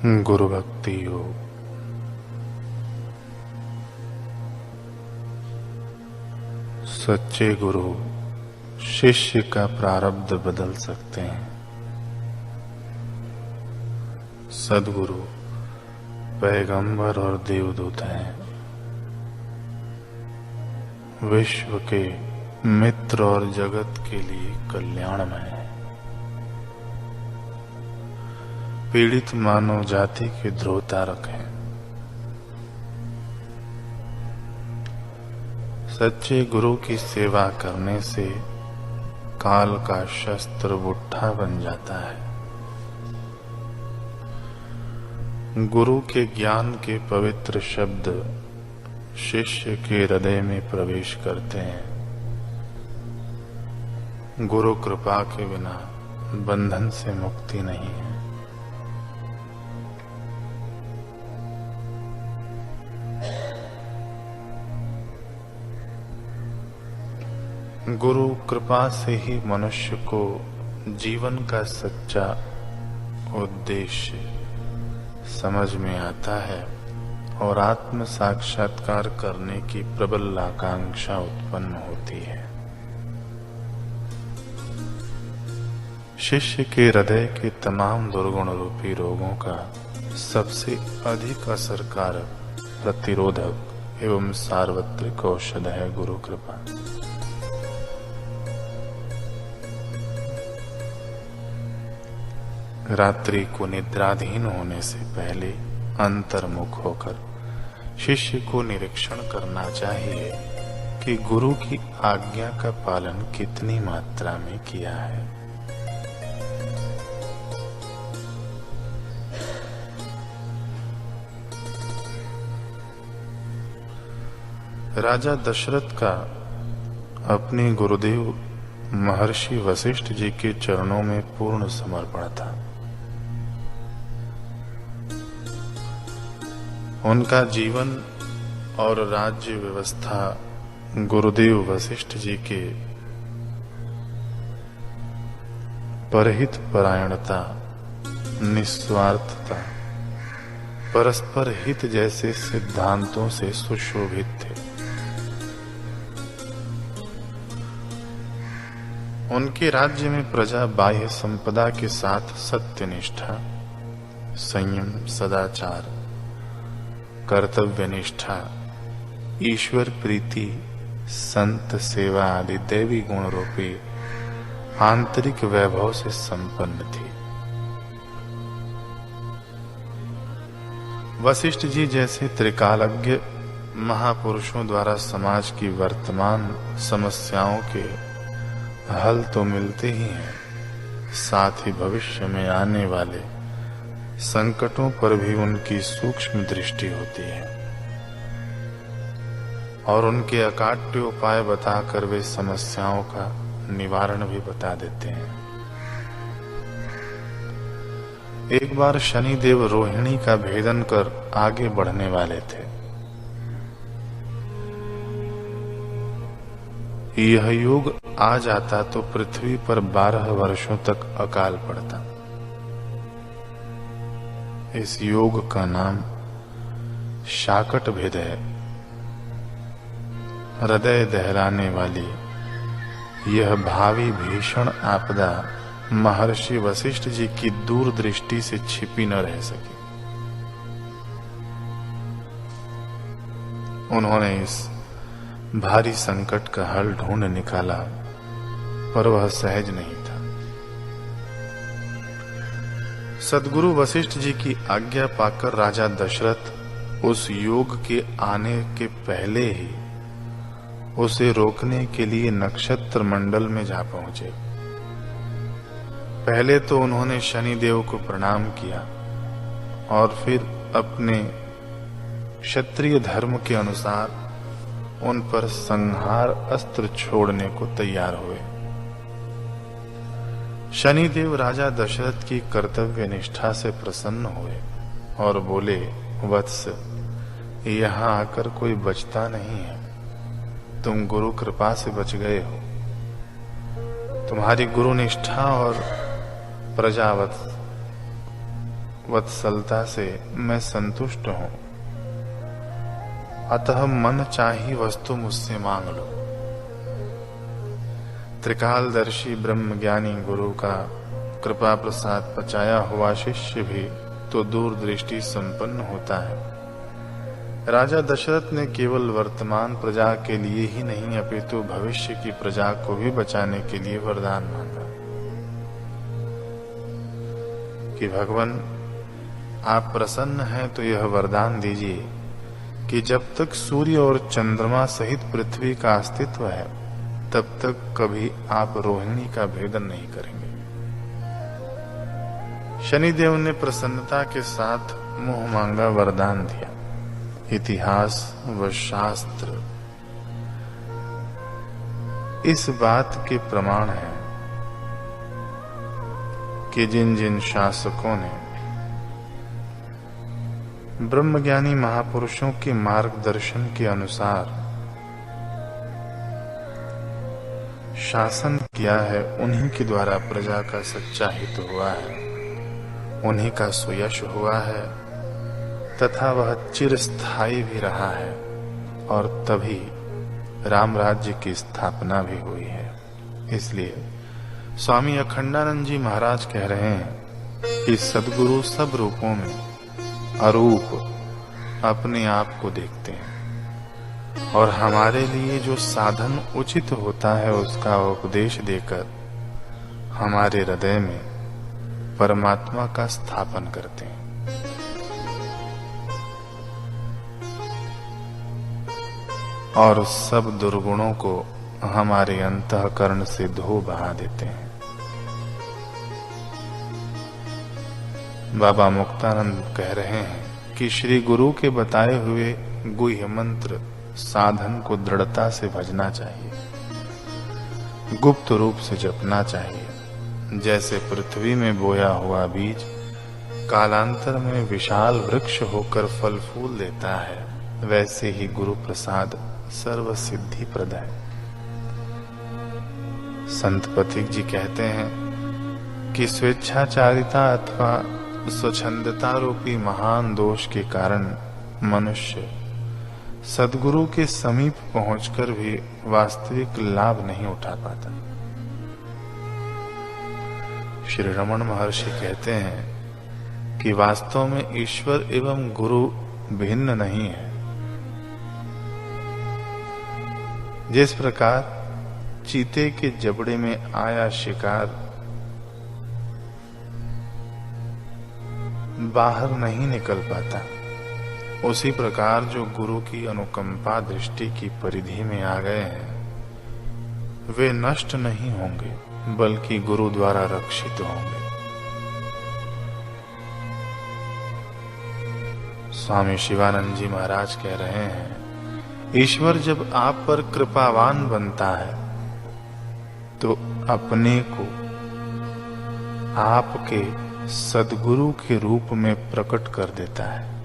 गुरु भक्ति योग। सच्चे गुरु शिष्य का प्रारब्ध बदल सकते हैं। सद्गुरु पैगंबर और देवदूत हैं। विश्व के मित्र और जगत के लिए कल्याणमय है। पीड़ित मानव जाति के ध्रुवतारक हैं। सच्चे गुरु की सेवा करने से काल का शस्त्र बुट्ठा बन जाता है। गुरु के ज्ञान के पवित्र शब्द शिष्य के हृदय में प्रवेश करते हैं। गुरु कृपा के बिना बंधन से मुक्ति नहीं है। गुरु कृपा से ही मनुष्य को जीवन का सच्चा उद्देश्य समझ में आता है और आत्म साक्षात्कार करने की प्रबल आकांक्षा उत्पन्न होती है। शिष्य के हृदय के तमाम दुर्गुण रूपी रोगों का सबसे अधिक असरकारक, प्रतिरोधक एवं सार्वत्रिक औषध है गुरु कृपा। रात्रि को निद्राधीन होने से पहले अंतर्मुख होकर शिष्य को निरीक्षण करना चाहिए कि गुरु की आज्ञा का पालन कितनी मात्रा में किया है। राजा दशरथ का अपने गुरुदेव महर्षि वशिष्ठ जी के चरणों में पूर्ण समर्पण था। उनका जीवन और राज्य व्यवस्था गुरुदेव वशिष्ठ जी के परहित परायणता, निस्वार्थता, परस्पर हित जैसे सिद्धांतों से सुशोभित थे। उनके राज्य में प्रजा बाह्य संपदा के साथ सत्यनिष्ठा, संयम, सदाचार, कर्तव्य निष्ठा, ईश्वर प्रीति, संत सेवा आदि दैवी गुण रूपी आंतरिक वैभव से संपन्न थी। वशिष्ठ जी जैसे त्रिकालज्ञ महापुरुषों द्वारा समाज की वर्तमान समस्याओं के हल तो मिलते ही हैं, साथ ही भविष्य में आने वाले संकटों पर भी उनकी सूक्ष्म दृष्टि होती है और उनके अकाट्य उपाय बताकर वे समस्याओं का निवारण भी बता देते हैं। एक बार शनिदेव रोहिणी का भेदन कर आगे बढ़ने वाले थे। यह योग आ जाता तो पृथ्वी पर 12 वर्षों तक अकाल पड़ता। इस योग का नाम शाकट भेद है। हृदय दहलाने वाली यह भावी भीषण आपदा महर्षि वशिष्ठ जी की दूरदृष्टि से छिपी न रह सकी। उन्होंने इस भारी संकट का हल ढूंढ निकाला, पर वह सहज नहीं था। सद्गुरु वशिष्ठ जी की आज्ञा पाकर राजा दशरथ उस योग के आने के पहले ही उसे रोकने के लिए नक्षत्र मंडल में जा पहुंचे। पहले तो उन्होंने शनिदेव को प्रणाम किया और फिर अपने क्षत्रिय धर्म के अनुसार उन पर संहार अस्त्र छोड़ने को तैयार हुए। शनिदेव राजा दशरथ की कर्तव्य निष्ठा से प्रसन्न हुए और बोले, वत्स, यहाँ आकर कोई बचता नहीं है। तुम गुरु कृपा से बच गए हो। तुम्हारी गुरु निष्ठा और प्रजावत वत्सलता से मैं संतुष्ट हूं, अतः मन चाही वस्तु मुझसे मांग लो। त्रिकालदर्शी ब्रह्म ज्ञानी गुरु का कृपा प्रसाद पचाया हुआ शिष्य भी तो दूरदृष्टि संपन्न होता है। राजा दशरथ ने केवल वर्तमान प्रजा के लिए ही नहीं अपितु भविष्य की प्रजा को भी बचाने के लिए वरदान मांगा कि भगवान आप प्रसन्न हैं तो यह वरदान दीजिए कि जब तक सूर्य और चंद्रमा सहित पृथ्वी का अस्तित्व है तब तक कभी आप रोहिणी का भेदन नहीं करेंगे। शनिदेव ने प्रसन्नता के साथ मुंह मांगा वरदान दिया। इतिहास व शास्त्र इस बात के प्रमाण है कि जिन जिन शासकों ने ब्रह्मज्ञानी महापुरुषों के मार्गदर्शन के अनुसार शासन किया है, उन्हीं के द्वारा प्रजा का सच्चा हित हुआ है, उन्हीं का सुयश हुआ है तथा वह चिरस्थायी भी रहा है और तभी राम राज्य की स्थापना भी हुई है। इसलिए स्वामी अखंडानंद जी महाराज कह रहे हैं कि सद्गुरु सब रूपों में अरूप अपने आप को देखते हैं और हमारे लिए जो साधन उचित होता है उसका उपदेश देकर हमारे हृदय में परमात्मा का स्थापन करते हैं। और सब दुर्गुणों को हमारे अंतःकरण से धो बहा देते हैं। बाबा मुक्तानंद कह रहे हैं कि श्री गुरु के बताए हुए गुह्य मंत्र साधन को दृढ़ता से भजना चाहिए, गुप्त रूप से जपना चाहिए। जैसे पृथ्वी में बोया हुआ बीज कालांतर में विशाल वृक्ष होकर फल फूल देता है, वैसे ही गुरु प्रसाद सर्व सिद्धि प्रद है। संत पथिक जी कहते हैं कि स्वेच्छाचारिता अथवा स्वच्छंदता रूपी महान दोष के कारण मनुष्य सद्गुरु के समीप पहुंचकर भी वास्तविक लाभ नहीं उठा पाता। श्री रमण महर्षि कहते हैं कि वास्तव में ईश्वर एवं गुरु भिन्न नहीं है। जिस प्रकार चीते के जबड़े में आया शिकार बाहर नहीं निकल पाता, उसी प्रकार जो गुरु की अनुकंपा दृष्टि की परिधि में आ गए हैं वे नष्ट नहीं होंगे बल्कि गुरु द्वारा रक्षित होंगे। स्वामी शिवानंद जी महाराज कह रहे हैं, ईश्वर जब आप पर कृपावान बनता है तो अपने को आपके सद्गुरु के रूप में प्रकट कर देता है।